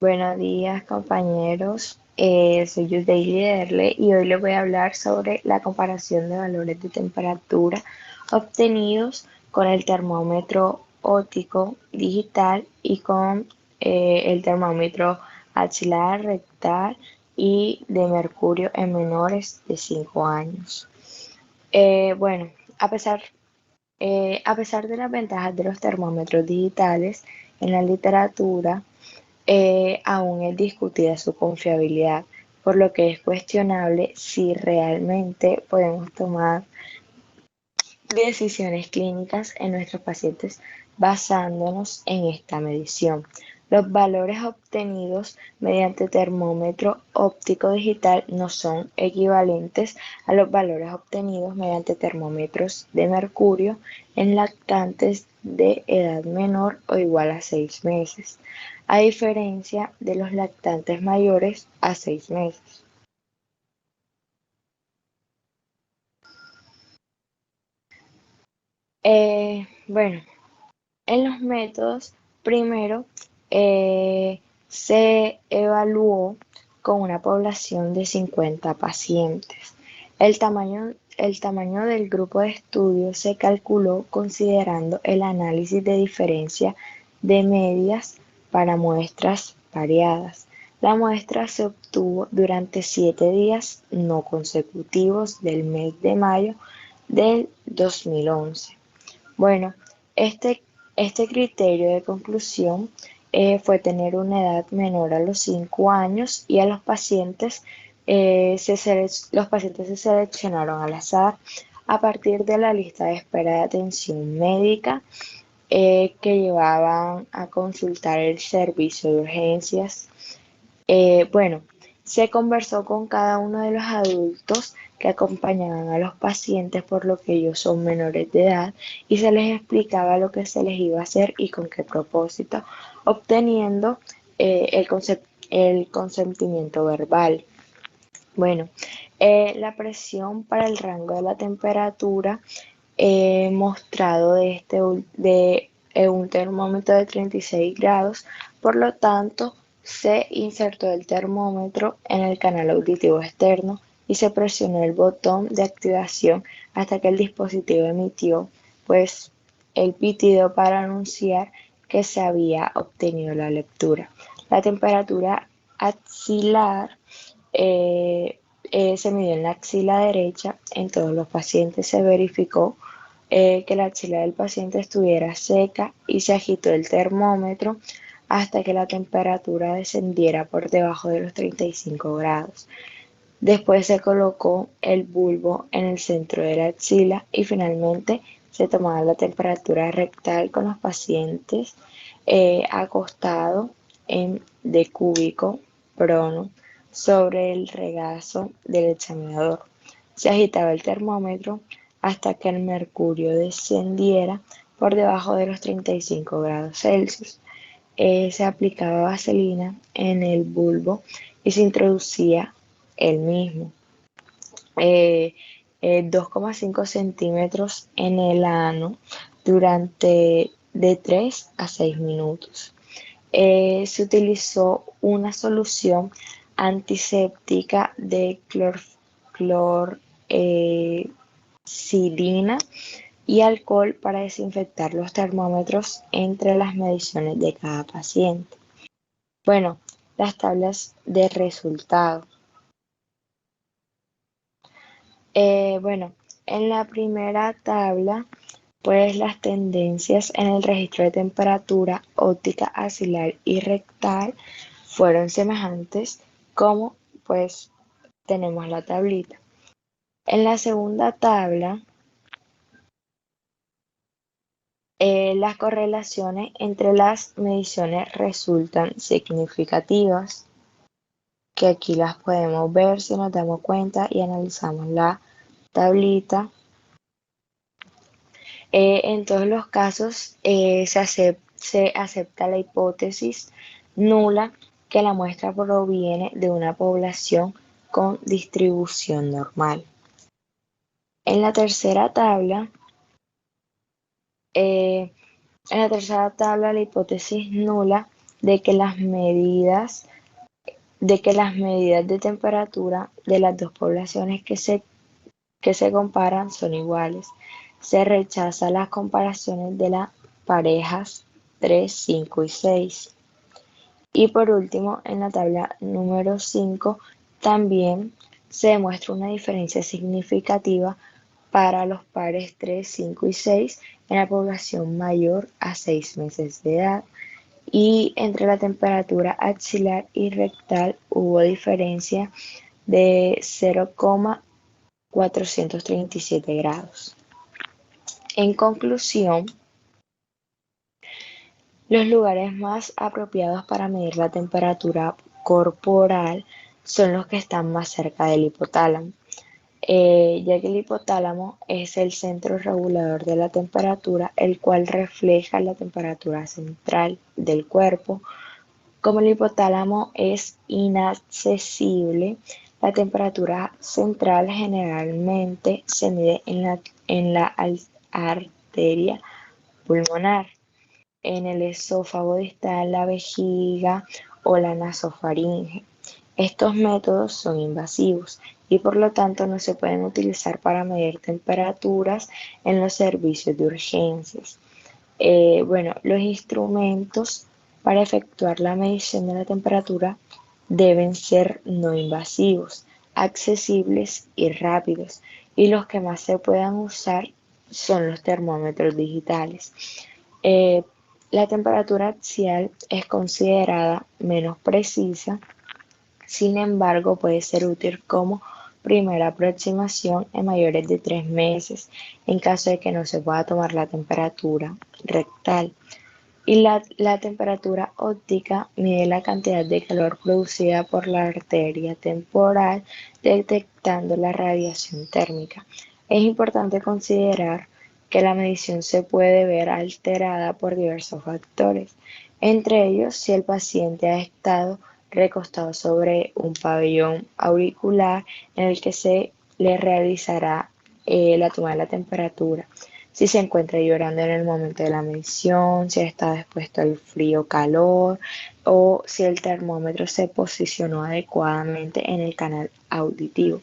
Buenos días, compañeros. Soy Yudeili Derle y hoy les voy a hablar sobre la comparación de valores de temperatura obtenidos con el termómetro óptico digital y con el termómetro axilar, rectal y de mercurio en menores de 5 años. Bueno, a pesar a pesar de las ventajas de los termómetros digitales en la literatura, aún es discutida su confiabilidad, por lo que es cuestionable si realmente podemos tomar decisiones clínicas en nuestros pacientes basándonos en esta medición. Los valores obtenidos mediante termómetro óptico digital no son equivalentes a los valores obtenidos mediante termómetros de mercurio en lactantes de edad menor o igual a 6 meses, a diferencia de los lactantes mayores a 6 meses. Bueno, en los métodos, primero se evaluó con una población de 50 pacientes. El tamaño del grupo de estudio se calculó considerando el análisis de diferencia de medias para muestras variadas. La muestra se obtuvo durante 7 días no consecutivos del mes de mayo del 2011. Bueno, este, este criterio de conclusión fue tener una edad menor a los 5 años y a los pacientes, los pacientes se seleccionaron al azar a partir de la lista de espera de atención médica que llevaban a consultar el servicio de urgencias. Bueno, se conversó con cada uno de los adultos que acompañaban a los pacientes, por lo que ellos son menores de edad, y se les explicaba lo que se les iba a hacer y con qué propósito, obteniendo el consentimiento verbal. Bueno, la presión para el rango de la temperatura mostrado de un termómetro de 36 grados, por lo tanto se insertó el termómetro en el canal auditivo externo y se presionó el botón de activación hasta que el dispositivo emitió pues el pitido para anunciar que se había obtenido la lectura. La temperatura axilar se midió en la axila derecha. En todos los pacientes se verificó que la axila del paciente estuviera seca y se agitó el termómetro hasta que la temperatura descendiera por debajo de los 35 grados. Después se colocó el bulbo en el centro de la axila y finalmente se tomaba la temperatura rectal con los pacientes acostados en decúbito prono sobre el regazo del examinador. Se agitaba el termómetro hasta que el mercurio descendiera por debajo de los 35 grados Celsius. Se aplicaba vaselina en el bulbo y se introducía el mismo. 2,5 centímetros en el ano durante de 3 a 6 minutos. Se utilizó una solución antiséptica de clorcidina y alcohol para desinfectar los termómetros entre las mediciones de cada paciente. Bueno, las tablas de resultados. Bueno, en la primera tabla, pues las tendencias en el registro de temperatura óptica, axilar y rectal fueron semejantes, como pues tenemos la tablita. En la segunda tabla, las correlaciones entre las mediciones resultan significativas, que aquí las podemos ver si nos damos cuenta y analizamos la tablita. En todos los casos se acepta la hipótesis nula que la muestra proviene de una población con distribución normal. En la tercera tabla, la hipótesis nula de que las medidas de temperatura de las dos poblaciones que se comparan son iguales. Se rechazan las comparaciones de las parejas 3, 5 y 6. Y por último, en la tabla número 5 también se demuestra una diferencia significativa para los pares 3, 5 y 6 en la población mayor a 6 meses de edad. Y entre la temperatura axilar y rectal hubo diferencia de 0,437 grados. En conclusión, los lugares más apropiados para medir la temperatura corporal son los que están más cerca del hipotálamo, ya que el hipotálamo es el centro regulador de la temperatura, el cual refleja la temperatura central del cuerpo. Como el hipotálamo es inaccesible, la temperatura central generalmente se mide en la arteria pulmonar, en el esófago distal, la vejiga o la nasofaringe. Estos métodos son invasivos y por lo tanto no se pueden utilizar para medir temperaturas en los servicios de urgencias. Los instrumentos para efectuar la medición de la temperatura deben ser no invasivos, accesibles y rápidos, y los que más se puedan usar son los termómetros digitales. Eh, la temperatura axial es considerada menos precisa, sin embargo puede ser útil como primera aproximación en mayores de 3 meses, en caso de que no se pueda tomar la temperatura rectal. Y la temperatura óptica mide la cantidad de calor producida por la arteria temporal detectando la radiación térmica. Es importante considerar que la medición se puede ver alterada por diversos factores, entre ellos si el paciente ha estado recostado sobre un pabellón auricular en el que se le realizará la toma de la temperatura, si se encuentra llorando en el momento de la medición, si está expuesto al frío o calor, o si el termómetro se posicionó adecuadamente en el canal auditivo,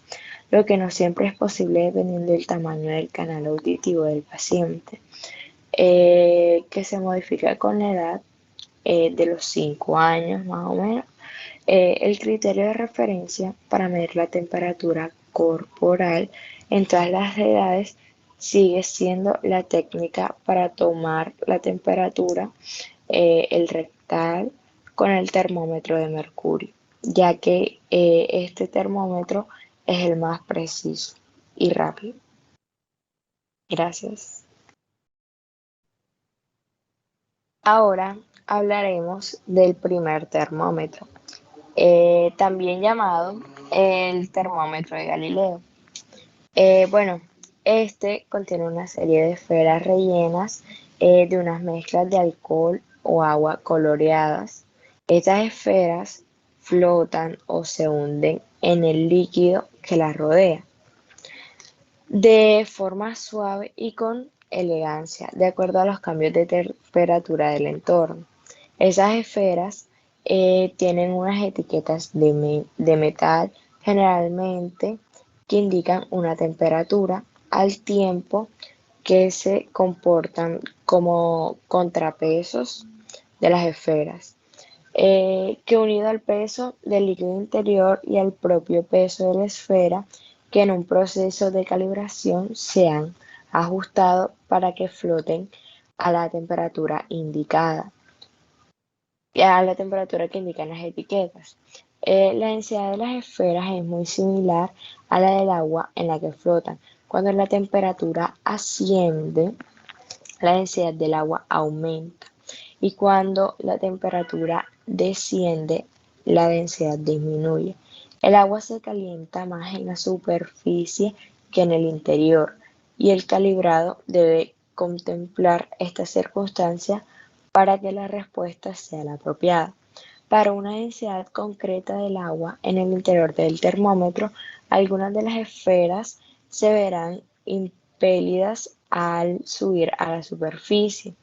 lo que no siempre es posible dependiendo del tamaño del canal auditivo del paciente, que se modifica con la edad de los 5 años más o menos. El criterio de referencia para medir la temperatura corporal en todas las edades sigue siendo la técnica para tomar la temperatura, el rectal con el termómetro de mercurio, ya que este termómetro es el más preciso y rápido. Gracias. Ahora hablaremos del primer termómetro, también llamado el termómetro de Galileo. Bueno, este contiene una serie de esferas rellenas de unas mezclas de alcohol o agua coloreadas. Estas esferas flotan o se hunden en el líquido que las rodea de forma suave y con elegancia, de acuerdo a los cambios de temperatura del entorno. Esas esferas tienen unas etiquetas de metal, generalmente, que indican una temperatura al tiempo que se comportan como contrapesos de las esferas, que unido al peso del líquido interior y al propio peso de la esfera, que en un proceso de calibración se han ajustado para que floten a la temperatura indicada, a la temperatura que indican las etiquetas. La densidad de las esferas es muy similar a la del agua en la que flotan. Cuando la temperatura asciende, la densidad del agua aumenta y cuando la temperatura desciende, la densidad disminuye. El agua se calienta más en la superficie que en el interior y el calibrado debe contemplar esta circunstancia para que la respuesta sea la apropiada. Para una densidad concreta del agua en el interior del termómetro, algunas de las esferas se verán impelidas al subir a la superficie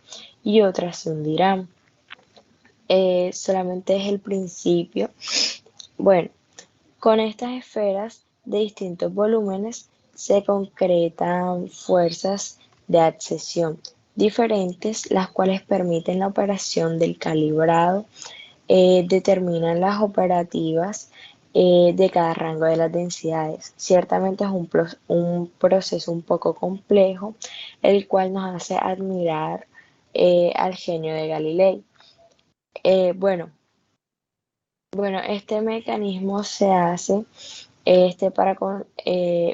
y otras se hundirán. solamente es el principio. Bueno, con estas esferas de distintos volúmenes se concretan fuerzas de adhesión diferentes, las cuales permiten la operación del calibrado, determinan las operativas de cada rango de las densidades. Ciertamente es un proceso un poco complejo, el cual nos hace admirar al genio de Galilei. Eh, bueno, bueno, este mecanismo se hace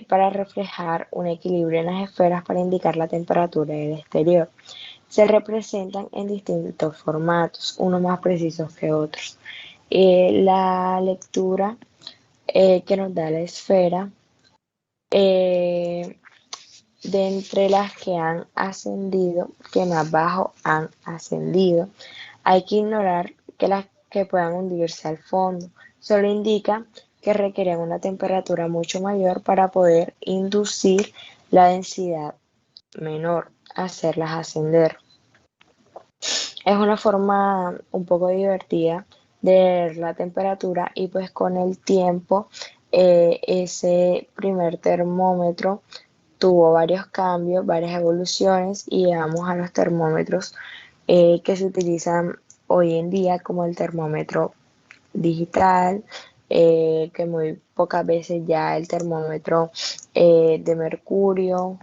para reflejar un equilibrio en las esferas para indicar la temperatura del exterior. Se representan en distintos formatos, unos más precisos que otros. La lectura que nos da la esfera, eh, de entre las que han ascendido, que más bajo han ascendido, hay que ignorar que las que puedan hundirse al fondo. Solo indica que requieren una temperatura mucho mayor para poder inducir la densidad menor, hacerlas ascender. Es una forma un poco divertida de ver la temperatura y pues con el tiempo ese primer termómetro tuvo varios cambios, varias evoluciones y llegamos a los termómetros que se utilizan hoy en día como el termómetro digital, que muy pocas veces ya el termómetro de mercurio